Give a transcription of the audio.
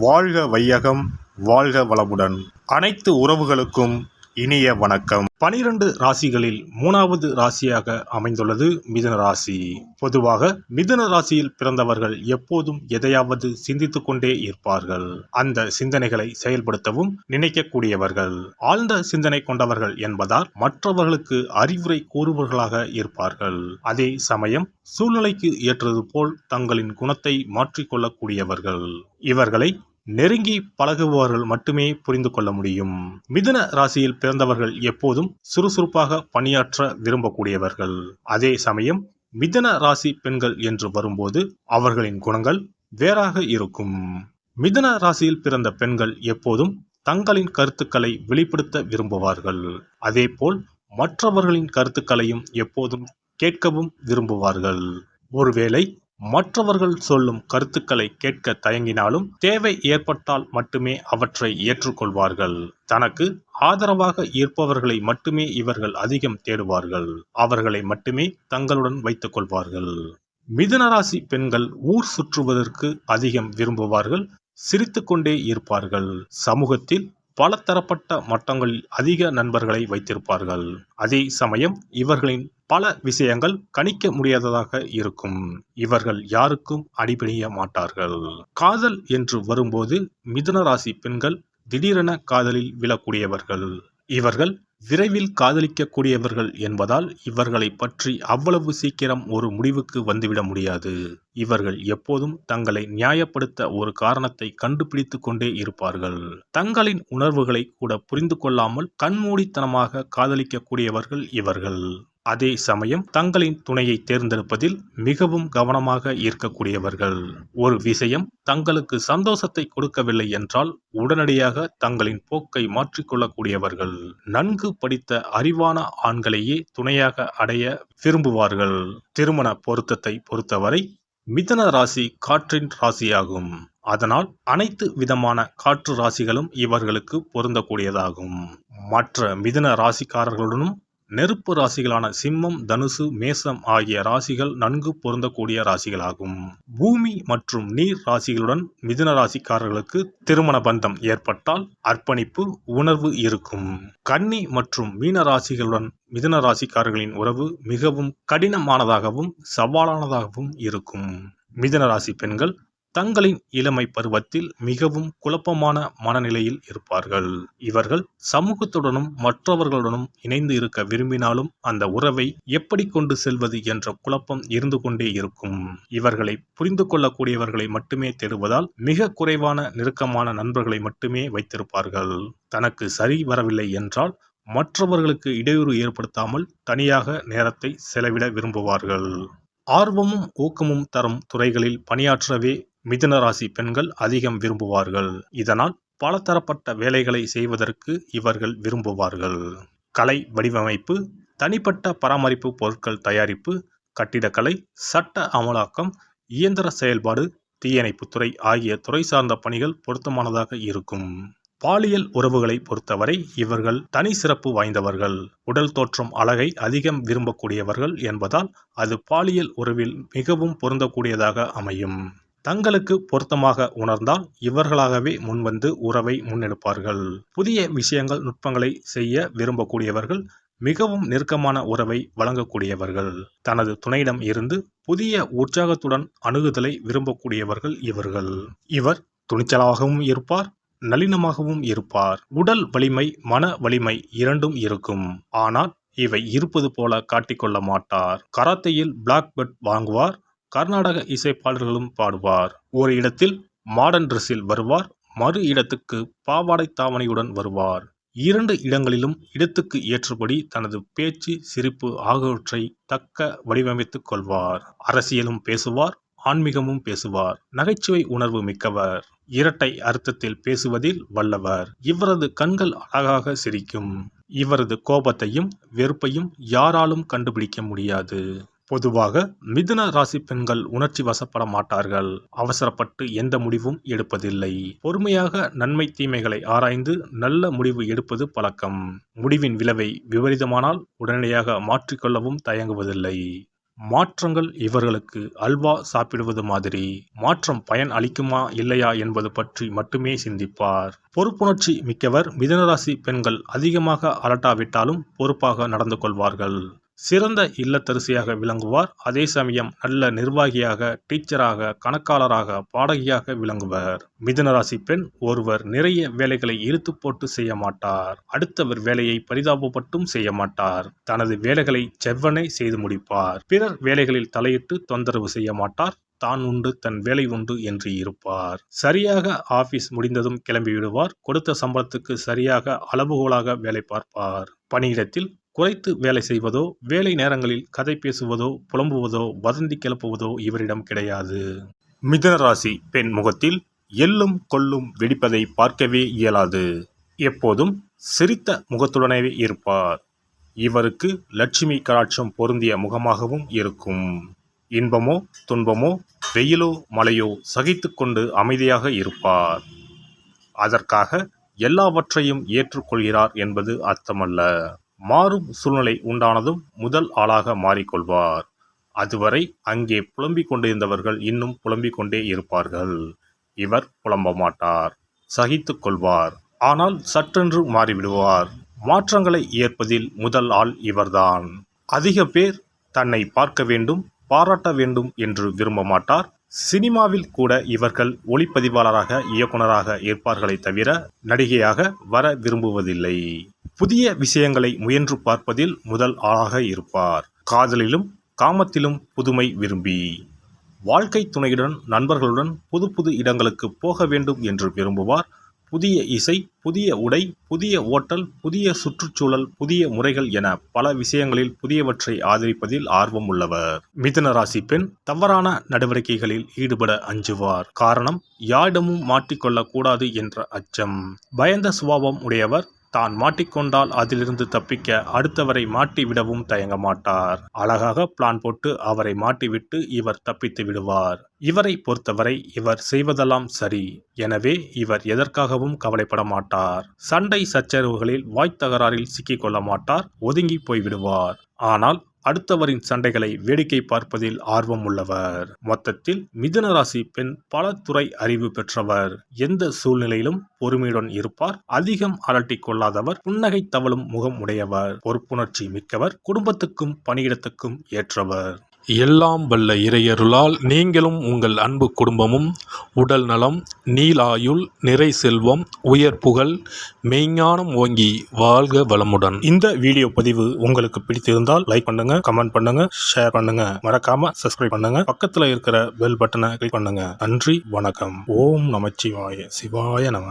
வாழ்க வையகம், வாழ்க வளமுடன். அனைத்து உறவுகளுக்கும் இனிய வணக்கம். 12 ராசிகளில் 3வது ராசியாக அமைந்துள்ளது மிதுன ராசி. பொதுவாக மிதுன ராசியில் பிறந்தவர்கள் எப்போதும் எதையாவது சிந்தித்துக் கொண்டே இருப்பார்கள். அந்த சிந்தனைகளை செயல்படுத்தவும் நினைக்கக்கூடியவர்கள், ஆழ்ந்த சிந்தனை கொண்டவர்கள் என்பதால் மற்றவர்களுக்கு அறிவுரை கூறுபவர்களாக இருப்பார்கள். அதே சமயம் சூழ்நிலைக்கு ஏற்றது போல் தங்களின் குணத்தை மாற்றிக்கொள்ளக்கூடியவர்கள். இவர்களை நெருங்கி பழகுபவர்கள் மட்டுமே புரிந்து கொள்ள முடியும். மிதுன ராசியில் பிறந்தவர்கள் எப்போதும் சுறுசுறுப்பாக பணியாற்ற விரும்பக்கூடியவர்கள். அதே சமயம் மிதுன ராசி பெண்கள் என்று வரும்போது அவர்களின் குணங்கள் வேறாக இருக்கும். மிதுன ராசியில் பிறந்த பெண்கள் எப்போதும் தங்களின் கருத்துக்களை வெளிப்படுத்த விரும்புவார்கள். அதேபோல் மற்றவர்களின் கருத்துக்களையும் எப்போதும் கேட்கவும் விரும்புவார்கள். ஒருவேளை மற்றவர்கள் சொல்லும் கருத்துக்களை கேட்க தயங்கினாலும் தேவை ஏற்பட்டால் மட்டுமே அவற்றை ஏற்றுக்கொள்வார்கள். தனக்கு ஆதரவாக இருப்பவர்களை மட்டுமே இவர்கள் அதிகம் தேடுவார்கள். அவர்களை மட்டுமே தங்களுடன் வைத்துக் கொள்வார்கள். மிதுனராசி பெண்கள் ஊர் சுற்றுவதற்கு அதிகம் விரும்புவார்கள். சிரித்துக்கொண்டே இருப்பார்கள். சமூகத்தில் பல தரப்பட்ட மட்டங்களில் அதிக நண்பர்களை வைத்திருப்பார்கள். அதே சமயம் இவர்களின் பல விஷயங்கள் கணிக்க முடியாததாக இருக்கும். இவர்கள் யாருக்கும் அடிபணிய மாட்டார்கள். காதல் என்று வரும்போது மிதுன ராசி பெண்கள் திடீரென காதலில் விழக்கூடியவர்கள். இவர்கள் விரைவில் காதலிக்கக்கூடியவர்கள் என்பதால் இவர்களை பற்றி அவ்வளவு சீக்கிரம் ஒரு முடிவுக்கு வந்துவிட முடியாது. இவர்கள் எப்போதும் தங்களை நியாயப்படுத்த ஒரு காரணத்தை கண்டுபிடித்து கொண்டே இருப்பார்கள். தங்களின் உணர்வுகளை கூட புரிந்து கொள்ளாமல் கண்மூடித்தனமாக காதலிக்கக்கூடியவர்கள் இவர்கள். அதே சமயம் தங்களின் துணையை தேர்ந்தெடுப்பதில் மிகவும் கவனமாக இருக்கக்கூடியவர்கள். ஒரு விஷயம் தங்களுக்கு சந்தோஷத்தை கொடுக்கவில்லை என்றால் உடனடியாக தங்களின் போக்கை மாற்றிக்கொள்ளக்கூடியவர்கள். நன்கு படித்த அறிவான ஆண்களையே துணையாக அடைய விரும்புவார்கள். திருமண பொருத்தத்தை பொறுத்தவரை மிதுன ராசி காற்றின் ராசியாகும். அதனால் அனைத்து விதமான காற்று ராசிகளும் இவர்களுக்கு பொருந்தக்கூடியதாகும். மற்ற மிதுன ராசிக்காரர்களுடனும் நெருப்பு ராசிகளான சிம்மம், தனுசு, மேசம் ஆகிய ராசிகள் நன்கு பொருந்தக்கூடிய ராசிகளாகும். பூமி மற்றும் நீர் ராசிகளுடன் மிதுன ராசிக்காரர்களுக்கு திருமண பந்தம் ஏற்பட்டால் அர்ப்பணிப்பு உணர்வு இருக்கும். கன்னி மற்றும் மீன ராசிகளுடன் மிதுன ராசிக்காரர்களின் உறவு மிகவும் கடினமானதாகவும் சவாலானதாகவும் இருக்கும். மிதுன ராசி பெண்கள் தங்களின் இளமை பருவத்தில் மிகவும் குழப்பமான மனநிலையில் இருப்பார்கள். இவர்கள் சமூகத்துடனும் மற்றவர்களுடனும் இணைந்து இருக்க விரும்பினாலும் அந்த உறவை எப்படி கொண்டு செல்வது என்ற குழப்பம் இருந்து கொண்டே இருக்கும். இவர்களை புரிந்து கொள்ளக்கூடியவர்களை மட்டுமே தேடுவதால் மிக குறைவான நெருக்கமான நண்பர்களை மட்டுமே வைத்திருப்பார்கள். தனக்கு சரி வரவில்லை என்றால் மற்றவர்களுக்கு இடையூறு ஏற்படுத்தாமல் தனியாக நேரத்தை செலவிட விரும்புவார்கள். ஆர்வமும் ஊக்கமும் தரும் துறைகளில் பணியாற்றவே மிதுன ராசி பெண்கள் அதிகம் விரும்புவார்கள். இதனால் பல தரப்பட்ட வேலைகளை செய்வதற்கு இவர்கள் விரும்புவார்கள். கலை வடிவமைப்பு, தனிப்பட்ட பராமரிப்பு பொருட்கள் தயாரிப்பு, கட்டிடக்கலை, சட்ட அமலாக்கம், இயந்திர செயல்பாடு, தீயணைப்புத்துறை ஆகிய துறை சார்ந்த பணிகள் பொருத்தமானதாக இருக்கும். பாலியல் உறவுகளை பொறுத்தவரை இவர்கள் தனி சிறப்பு வாய்ந்தவர்கள். உடல் தோற்றம் அழகை அதிகம் விரும்பக்கூடியவர்கள் என்பதால் அது பாலியல் உறவில் மிகவும் பொருந்தக்கூடியதாக அமையும். தங்களுக்கு பொருத்தமாக உணர்ந்தால் இவர்களாகவே முன்வந்து உறவை முன்னெடுப்பார்கள். புதிய விஷயங்கள், நுட்பங்களை செய்ய விரும்பக்கூடியவர்கள். மிகவும் நெருக்கமான உறவை வழங்கக்கூடியவர்கள். தனது துணையிடம் இருந்து புதிய உற்சாகத்துடன் அணுகுதலை விரும்பக்கூடியவர்கள் இவர்கள். இவர் துணிச்சலாகவும் இருப்பார், நளினமாகவும் இருப்பார். உடல் வலிமை, மன வலிமை இரண்டும் இருக்கும். ஆனால் இவை இருப்பது போல காட்டிக்கொள்ள மாட்டார். கராத்தையில் பிளாக் பெல்ட் வாங்குவார். கர்நாடக இசைப்பாடல்களும் பாடுவார். ஒரு இடத்தில் மாடர்ன் ட்ரெஸ்ஸில் வருவார், மறு இடத்துக்கு பாவாடை தாவணியுடன் வருவார். 2 இடங்களிலும் இடத்துக்கு ஏற்றபடி தனது பேச்சு, சிரிப்பு ஆகியவற்றை தக்க வடிவமைத்துக் கொள்வார். அரசியலும் பேசுவார், ஆன்மீகமும் பேசுவார். நகைச்சுவை உணர்வு மிக்கவர். இரட்டை அர்த்தத்தில் பேசுவதில் வல்லவர். இவரது கண்கள் அழகாக சிரிக்கும். இவரது கோபத்தையும் வெறுப்பையும் யாராலும் கண்டுபிடிக்க முடியாது. பொதுவாக மிதுன ராசி பெண்கள் உணர்ச்சி வசப்பட மாட்டார்கள். அவசரப்பட்டு எந்த முடிவும் எடுப்பதில்லை. பொறுமையாக நன்மை தீமைகளை ஆராய்ந்து நல்ல முடிவு எடுப்பது பழக்கம். முடிவின் விளைவை விபரீதமானால் உடனடியாக மாற்றிக்கொள்ளவும் தயங்குவதில்லை. மாற்றங்கள் இவர்களுக்கு அல்வா சாப்பிடுவது மாதிரி. மாற்றம் பயன் அளிக்குமா இல்லையா என்பது பற்றி மட்டுமே சிந்திப்பார். பொறுப்புணர்ச்சி மிக்கவர். மிதுனராசி பெண்கள் அதிகமாக அலட்டாவிட்டாலும் பொறுப்பாக நடந்து கொள்வார்கள். சிறந்த இல்லத்தரசியாக விளங்குவார். அதே சமயம் நல்ல நிர்வாகியாக, டீச்சராக, கணக்காளராக, பாடகியாக விளங்குவர். மிதுனராசி பெண் ஒருவர் நிறைய வேலைகளை இழுத்து போட்டு செய்ய மாட்டார். அடுத்தவர் வேலையை பரிதாபப்பட்டும் செய்ய மாட்டார். தனது வேலைகளை செவ்வனே செய்து முடிப்பார். பிறர் வேலைகளில் தலையிட்டு தொந்தரவு செய்ய மாட்டார். தான் உண்டு தன் வேலை உண்டு என்று இருப்பார். சரியாக ஆபீஸ் முடிந்ததும் கிளம்பி விடுவார். கொடுத்த சம்பளத்துக்கு சரியாக அளவுகோலாக வேலை பார்ப்பார். பணியிடத்தில் குறைத்து வேலை செய்வதோ, வேலை நேரங்களில் கதை பேசுவதோ, புலம்புவதோ, வதந்தி கிளப்புவதோ இவரிடம் கிடையாது. மிதுன ராசி பெண் முகத்தில் எள்ளும் கொள்ளும் வெடிப்பதை பார்க்கவே இயலாது. எப்போதும் சிரித்த முகத்துடனே இருப்பார். இவருக்கு லட்சுமி கடாட்சம் பொருந்திய முகமாகவும் இருக்கும். இன்பமோ துன்பமோ வெயிலோ மழையோ சகித்து கொண்டு அமைதியாக இருப்பார். அதற்காக எல்லாவற்றையும் ஏற்றுக்கொள்கிறார் என்பது அர்த்தமல்ல. மாறும் சூழ்நிலை உண்டானதும் முதல் ஆளாக மாறிக்கொள்வார். அதுவரை அங்கே புலம்பிக் கொண்டிருந்தவர்கள் இன்னும் புலம்பிக் கொண்டே இருப்பார்கள். இவர் புலம்ப மாட்டார், சகித்து கொள்வார். ஆனால் சற்றென்று மாறிவிடுவார். மாற்றங்களை ஏற்பதில் முதல் ஆள் இவர்தான். அதிக பேர் தன்னை பார்க்க வேண்டும், பாராட்ட வேண்டும் என்று விரும்ப மாட்டார். சினிமாவில் கூட இவர்கள் ஒளிப்பதிவாளராக, இயக்குனராக இருப்பார்களே தவிர நடிகையாக வர விரும்புவதில்லை. புதிய விஷயங்களை முயன்று பார்ப்பதில் முதல் ஆளாக இருப்பார். காதலிலும் காமத்திலும் புதுமை விரும்பி, வாழ்க்கை துணையுடன் நண்பர்களுடன் புது புது இடங்களுக்கு போக வேண்டும் என்று விரும்புவார். புதிய இசை, புதிய உடை, புதிய ஓட்டல், புதிய சுற்றுச்சூழல், புதிய முறைகள் என பல விஷயங்களில் புதியவற்றை ஆதரிப்பதில் ஆர்வம் உள்ளவர். மிதுன ராசி பெண் தவறான நடவடிக்கைகளில் ஈடுபட அஞ்சுவார். காரணம், யாரிடமும் மாட்டிக்கொள்ளக் கூடாது என்ற அச்சம். பயந்த சுபாவம் உடையவர். தான் மாட்டிக்கொண்டால் அதிலிருந்து தப்பிக்க அடுத்தவரை மாட்டி விடவும் தயங்க மாட்டார். அழகாக பிளான் போட்டு அவரை மாட்டிவிட்டு இவர் தப்பித்து விடுவார். இவரை பொறுத்தவரை இவர் செய்வதெல்லாம் சரி. எனவே இவர் எதற்காகவும் கவலைப்பட மாட்டார். சண்டை சச்சரவுகளில் வாய்த்தகராறில் சிக்கிக்கொள்ள மாட்டார். ஒதுங்கி போய்விடுவார். ஆனால் அடுத்தவரின் சண்டைகளை வேடிக்கை பார்ப்பதில் ஆர்வம் உள்ளவர். மொத்தத்தில் மிதுன ராசி பெண் பல துறை அறிவு பெற்றவர். எந்த சூழ்நிலையிலும் பொறுமையுடன் இருப்பார். அதிகம் அலட்டிக் கொள்ளாதவர். புன்னகை தவழும் முகம் உடையவர். பொறுப்புணர்ச்சி மிக்கவர். குடும்பத்துக்கும் பணியிடத்துக்கும் ஏற்றவர். எல்லாம் வல்ல இறையருளால் நீங்களும் உங்கள் அன்பு குடும்பமும் உடல் நலம், நீலாயுள், நிறை செல்வம், உயர் புகழ், மெய்ஞானம் ஓங்கி வாழ்க வளமுடன். இந்த வீடியோ பதிவு உங்களுக்கு பிடித்திருந்தால் லைக் பண்ணுங்க, கமெண்ட் பண்ணுங்க, ஷேர் பண்ணுங்க. மறக்காம சப்ஸ்கிரைப் பண்ணுங்க. பக்கத்துல இருக்கிற பெல் பட்டனை கிளிக் பண்ணுங்க. நன்றி, வணக்கம். ஓம் நமச்சிவாய. சிவாய நம.